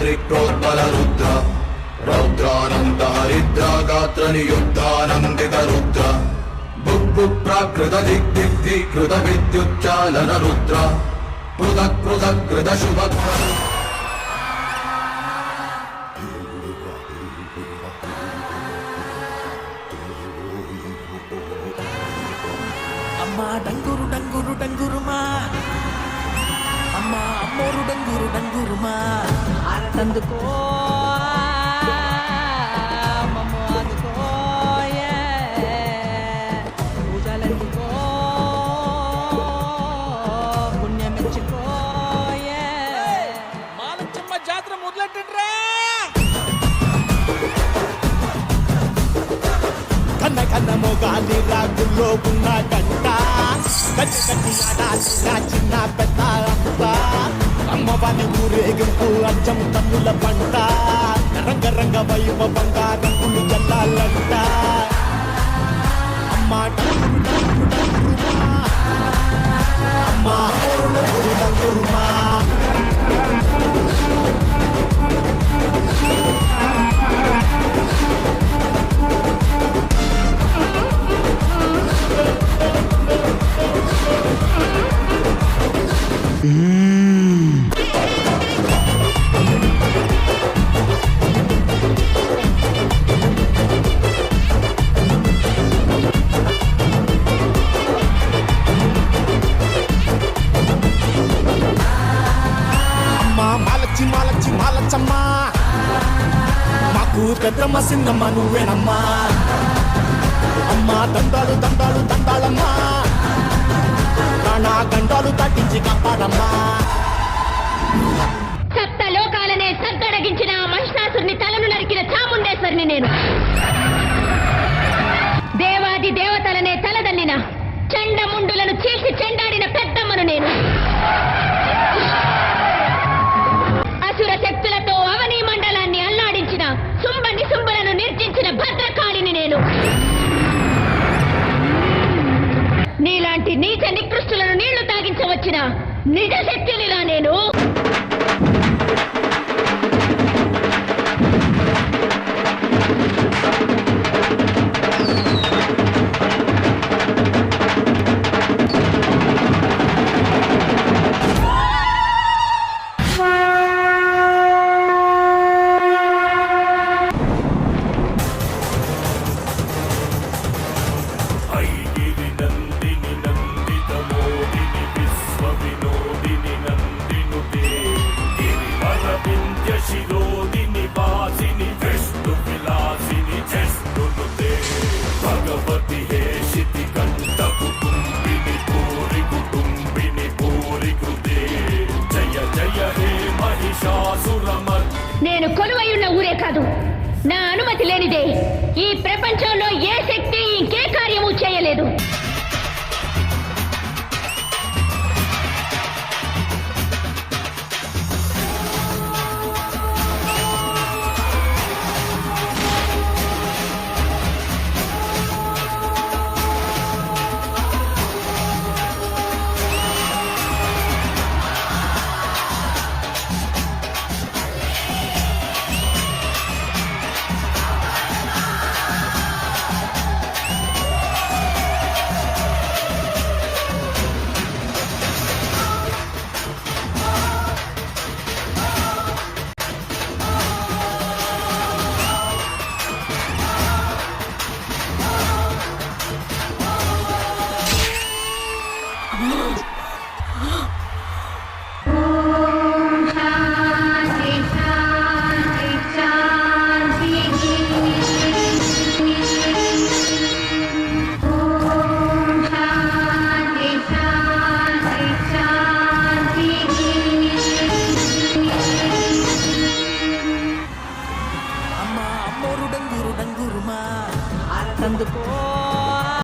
త్రిక్రోద్బల రుద్ర రౌద్రానంద హరిద్ర గాత్ర నియుద్ధానందిత రుద్ర బుగ్గు ప్రాకృత దిగ్దిగ్ధీకృత విద్యుచ్చాలన రుద్ర కృత కృత కృత శుభ అమ్మా డంగురు డంగురు డంగురుమా అమ్మా అమ్మోరు డంగురు డంగురుమా ఆనందుకో మమ్మో అందుకో పూజలందుకో పుణ్యమెచ్చుకో మాలచ్చమ్మ జాతర మొదలెట్టండ్రా కన్న కన్న మొగాలి రాగుల్లో ఉన్న గంట కట్టి కట్టి ఆడాల్సిన చిన్న పెద్ద అంతా అమ్మవారి ఊరేగింపు అచ్చం తమ్ముల పంట రంగ రంగ వైవ బంగారంగులు జల్లాలంట అమ్మా అమ్మా డంగురుమా మాలచ్చమ్మా మాకు పెద్దమ్మ సింగమ్మ నువ్వేనమ్మా అమ్మా దండాలు దండాలు దండాలమ్మా నా గండాలు తట్టించి కాపాడమ్మా సప్త లోకాలనే సద్దడగించిన మహిషాసుని తలను నరికిన చాముండేశ్వరిని నేను దేవాది దేవతలనే తలదల్లిన చండముండులను చీల్చి చెండాడిన పెద్దమ్మను నేను అసుర శక్తులతో అవనీ మండలాన్ని అల్లాడించిన శుంభ నిశుంభులను నిర్జించిన భద్రకాళిని నేను నీలాంటి నీచ నికృష్టులను నీళ్లు తాగించవచ్చిన నిజ శక్తినిలా నేను నేను కొలువైయున్న ఊరే కాదు, నా అనుమతి లేనిదే ఈ ప్రపంచంలో ఏ శక్తి ఇంకే కార్యము చేయలేదు.